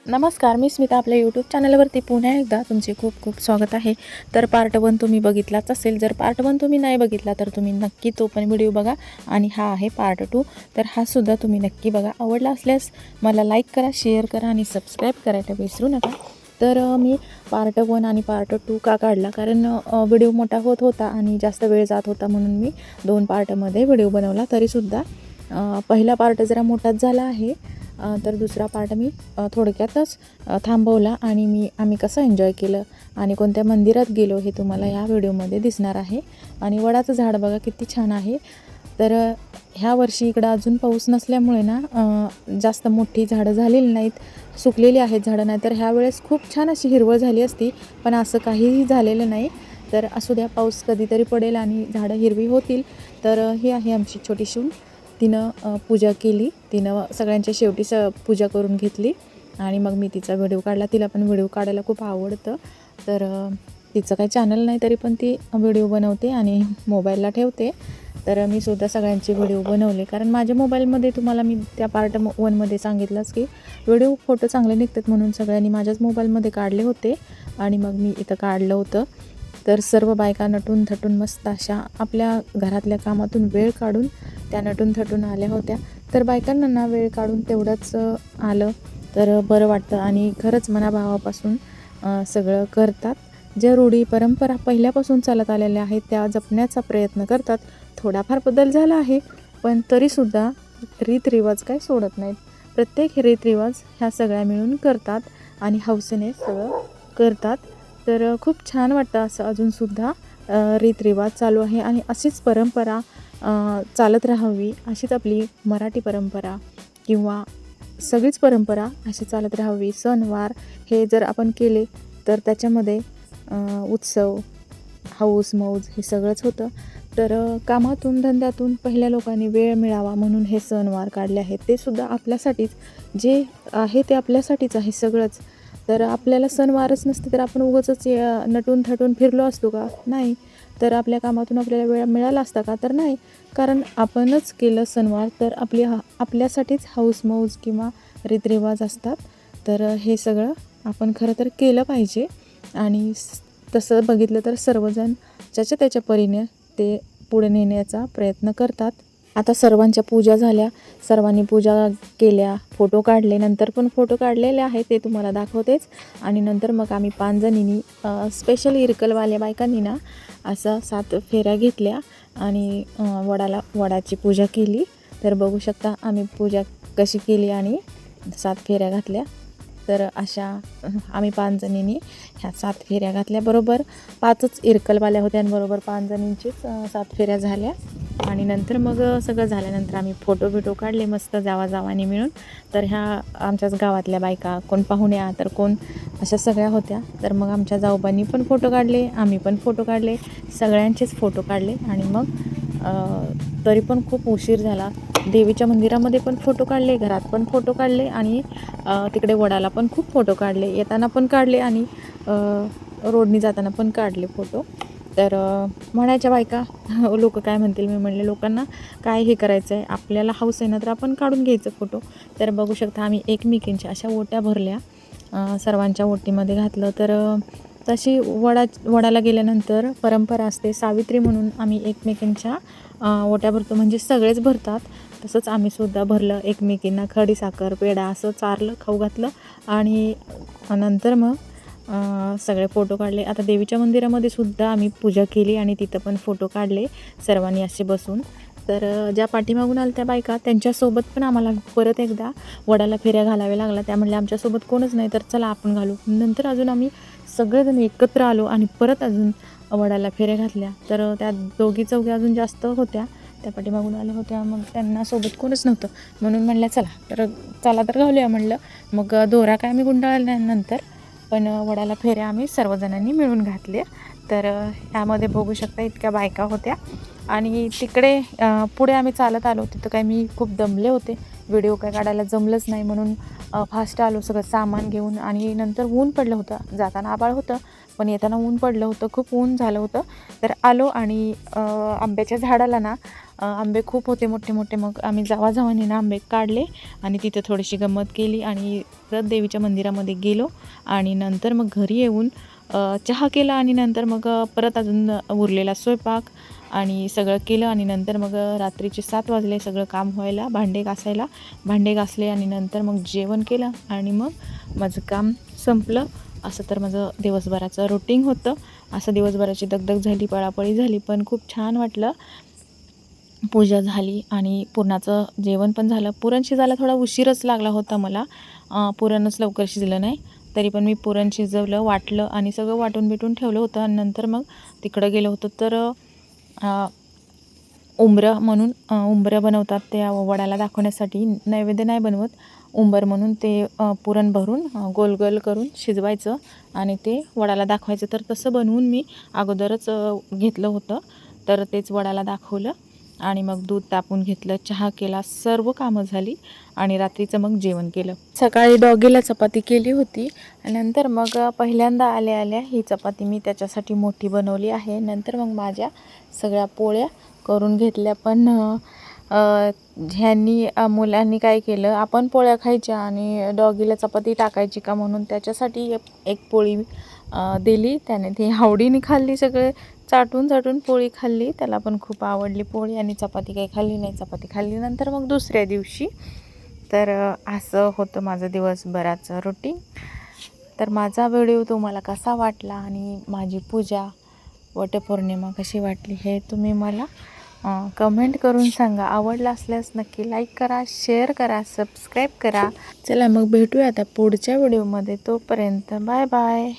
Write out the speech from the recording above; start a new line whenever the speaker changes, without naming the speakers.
नमस्कार, मी स्मिता आपल्या यूट्यूब चॅनलवरती पुन्हा एकदा तुमचे खूप खूप स्वागत आहे. तर पार्ट 1 तुम्ही बघितलाच असेल. जर पार्ट 1 तुम्ही नाही बघितला तर तुम्ही नक्की तो पण व्हिडिओ बघा. आणि हा आहे पार्ट 2. तर हा सुद्धा तुम्ही नक्की बघा. आवडला असल्यास मला लाईक करा, शेअर करा आणि सबस्क्राईब करायला विसरू नका. तर मी पार्ट 1 आणि पार्ट 2 का काढला, कारण व्हिडिओ मोठा होत होता आणि जास्त वेळ जात होता, म्हणून मी 2 पार्टमध्ये व्हिडिओ बनवला. तरीसुद्धा पहिला पार्ट जरा मोठाच झाला आहे. तर दुसरा पार्ट मी थोडक्यातच थांबवला आणि आम्ही कसं एन्जॉय केलं आणि कोणत्या मंदिरात गेलो हे तुम्हाला या व्हिडिओमध्ये दिसणार आहे. आणि वडाचं झाड बघा किती छान आहे. तर ह्या वर्षी इकडं अजून पाऊस नसल्यामुळे ना जास्त मोठी झाडं झालेली नाहीत, सुकलेली आहेत झाडं. नाही तर ह्यावेळेस खूप छान अशी हिरवळ झाली असती, पण असं काहीही झालेलं नाही. तर असू द्या, पाऊस कधीतरी पडेल आणि झाडं हिरवी होतील. तर ही आहे आमची छोटी शून. तिनं पूजा केली. तिनं सगळ्यांच्या शेवटी पूजा करून घेतली आणि मग मी तिचा व्हिडिओ काढला. तिला पण व्हिडिओ काढायला खूप आवडतं. तर तिचं काही चॅनल नाही, तरी पण ती व्हिडिओ बनवते आणि मोबाईलला ठेवते. तर मी सुद्धा सगळ्यांचे व्हिडिओ बनवले, कारण माझ्या मोबाईलमध्ये तुम्हाला मी त्या पार्ट 1मध्ये सांगितलंच की व्हिडिओ फोटो चांगले निघतात, म्हणून सगळ्यांनी माझ्याच मोबाईलमध्ये काढले होते आणि मग मी इथं काढलं होतं. तर सर्व बायका नटून थटून मस्त अशा आपल्या घरातल्या कामातून वेळ काढून त्या नटून थटून आल्या होत्या. तर बायकांना ना वेळ काढून तेवढंच आलं तर बरं वाटतं आणि खरंच मनाभावापासून सगळं करतात. ज्या रूढी परंपरा पहिल्यापासून चालत आलेल्या आहेत त्या जपण्याचा प्रयत्न करतात. थोडाफार बदल झाला आहे, पण तरीसुद्धा रीतरिवाज काय सोडत नाहीत. प्रत्येक रीतरिवाज ह्या सगळ्या मिळून करतात आणि हौसेने सगळं करतात. तर खूप छान वाटतं असं अजूनसुद्धा रीतरिवाज चालू आहे आणि अशीच परंपरा चालत राहावी. अशीच आपली मराठी परंपरा किंवा सगळीच परंपरा अशी चालत राहावी. सणवार हे जर आपण केले तर त्याच्यामध्ये उत्सव, हौस मौज हे सगळंच होतं. तर कामातून धंद्यातून पहिल्या लोकांनी वेळ मिळावा म्हणून हे सणवार काढले आहेत. ते सुद्धा आपल्यासाठीच, जे आहे ते आपल्यासाठीच आहे सगळंच. तर आपल्याला सणवारच नसते तर आपण उगाचच नटून थटून फिरलो असतो का? नाही. तर आपल्या कामातून आपल्याला वेळ मिळाला असता का? तर नाही. कारण आपणच केलं सणवार तर आपल्यासाठीच हौस मौज किंवा रीतरिवाज असतात. तर हे सगळं आपण खरं तर केलं पाहिजे. आणि तसं बघितलं तर सर्वजण ज्याच्या त्याच्या परीने ते पुढे नेण्याचा प्रयत्न करतात. आता सर्वांच्या पूजा झाल्या, सर्वांनी पूजा केल्या, फोटो काढले. नंतर पण फोटो काढलेले आहे ते तुम्हाला दाखवतेच. आणि नंतर मग आम्ही 5 जणींनी स्पेशली इरकलवाल्या बायकांनी ना असं 7 फेऱ्या घेतल्या आणि वडाची पूजा केली. तर बघू शकता आम्ही पूजा कशी केली आणि 7 फेऱ्या घातल्या. तर अशा आम्ही 5 जणींनी ह्या 7 फेऱ्या घातल्या. बरोबर 5च इरकलवाल्या होत्या आणि बरोबर 5 जणींचीच 7 फेऱ्या झाल्या. आणि नंतर मग सगळं झाल्यानंतर आम्ही फोटो काढले मस्त जावाजावानी मिळून. तर ह्या आमच्याच गावातल्या बायका, कोण पाहुण्या तर कोण अशा सगळ्या होत्या. तर मग आमच्या जाऊबांनी पण फोटो काढले, आम्ही पण फोटो काढले, सगळ्यांचेच फोटो काढले. आणि मग तरी पण खूप उशीर झाला. देवीच्या मंदिरामध्ये पण फोटो काढले, घरात पण फोटो काढले आणि तिकडे वडाला पण खूप फोटो काढले, येताना पण काढले आणि रोडनी जाताना पण काढले फोटो. तर म्हणायच्या बायका लोक काय म्हणतील, मी म्हणले लोकांना काय हे करायचं आहे, आपल्याला हौस आहे ना तर आपण काढून घ्यायचं फोटो. तर बघू शकता आम्ही एकमेकींच्या अशा ओट्या भरल्या, सर्वांच्या ओटीमध्ये घातलं. तर तशी वडाला गेल्यानंतर परंपरा असते सावित्री म्हणून आम्ही एकमेकींच्या ओट्या भरतो, म्हणजे सगळेच भरतात. तसंच आम्ही सुद्धा भरलं, एकमेकींना खडीसाखर पेढा असं चारलं, खाऊ घातलं. आणि नंतर मग सगळे फोटो काढले. आता देवीच्या मंदिरामध्ये सुद्धा आम्ही पूजा केली आणि तिथं पण फोटो काढले सर्वांनी असे बसून. तर ज्या पाठीमागून आल्या त्या बायका, त्यांच्यासोबत पण आम्हाला परत एकदा वडाला फेऱ्या घालाव्या लागला. त्या म्हणल्या आमच्यासोबत कोणच नाही तर चला आपण घालू. नंतर अजून आम्ही सगळेजण एकत्र आलो आणि परत अजून वडाला फेऱ्या घातल्या. तर त्या दोघी चौघी अजून जास्त होत्या, त्या पाठीमागून आल्या होत्या. मग त्यांना सोबत कोणच नव्हतं म्हणून म्हणल्या चला तर घालूया म्हणलं. मग दोरा काय आम्ही गुंडाळल्यानंतर पण वडाला फेऱ्या आम्ही सर्वजणांनी मिळून घातल्या. तर ह्यामध्ये बघू शकता इतक्या बायका होत्या. आणि तिकडे पुढे आम्ही चालत आलो. तिथं काय मी खूप दमले होते, व्हिडिओ काय काढायला जमलंच नाही, म्हणून फास्ट आलो सगळं सामान घेऊन. आणि नंतर ऊन पडलं होतं, जाताना आभाळ होतं पण येताना ऊन पडलं होतं, खूप ऊन झालं होतं. तर आलो आणि आंब्याच्या झाडाला ना आंबे खूप होते मोठे मोठे. मग आम्ही जावाजावाने ना आंबे काढले आणि तिथं थोडीशी गंमत केली आणि परत देवीच्या मंदिरामध्ये गेलो आणि नंतर मग घरी येऊन चहा केला आणि नंतर मग परत अजून उरलेला स्वयंपाक आणि सगळं केलं आणि नंतर मग रात्रीचे 7 वाजले सगळं काम व्हायला, भांडे घासायला. भांडे घासले आणि नंतर मग जेवण केलं आणि मग माझं काम संपलं. असं तर माझं दिवसभराचं रुटीन होतं. असं दिवसभराची दगदग झाली, पळापळी झाली, पण खूप छान वाटलं. पूजा झाली आणि पुरणाचं जेवण पण झालं. पुरण शिजायला थोडा उशीरच लागला होता मला, पुरणच लवकर शिजलं नाही. तरी पण मी पुरण शिजवलं, वाटलं आणि सगळं वाटून बिटून ठेवलं होतं आणि नंतर मग तिकडं गेलो होतो. तर उंबरं म्हणून उंबरं बनवतात त्या वडाला दाखवण्यासाठी. नैवेद्य नाही बनवत, उंबर म्हणून ते पुरण भरून गोल गोल करून शिजवायचं आणि ते वडाला दाखवायचं. तर तसं बनवून मी अगोदरच घेतलं होतं. तर तेच वडाला दाखवलं आणि मग दूध तापून घेतलं, चहा केला, सर्व कामं झाली आणि रात्रीचं मग जेवण केलं. सकाळी डॉगीला चपाती केली होती आणि नंतर मग पहिल्यांदा आल्या आल्या ही चपाती मी त्याच्यासाठी मोठी बनवली आहे. नंतर मग माझ्या सगळ्या पोळ्या करून घेतल्या. पण ह्यांनी मुलांनी काय केलं, आपण पोळ्या खायच्या आणि डॉगीला चपाती टाकायची का म्हणून त्याच्यासाठी एक पोळी दिली. त्याने ती आवडीने खाल्ली, सगळे चाटून चाटून पोळी खाल्ली. त्याला पण खूप आवडली पोळी आणि चपाती काही खाल्ली नाही. चपाती खाल्ली नंतर मग दुसऱ्या दिवशी. तर असं होतं माझं दिवसभराचं रुटीन. तर माझा व्हिडिओ तुम्हाला कसा वाटला आणि माझी पूजा वटपौर्णिमा कशी वाटली हे तुम्ही मला कमेंट करून सांगा. आवडलं असल्यास नक्की लाईक करा, शेअर करा, सबस्क्राईब करा. चला मग भेटूया आता पुढच्या व्हिडिओमध्ये. तोपर्यंत बाय बाय.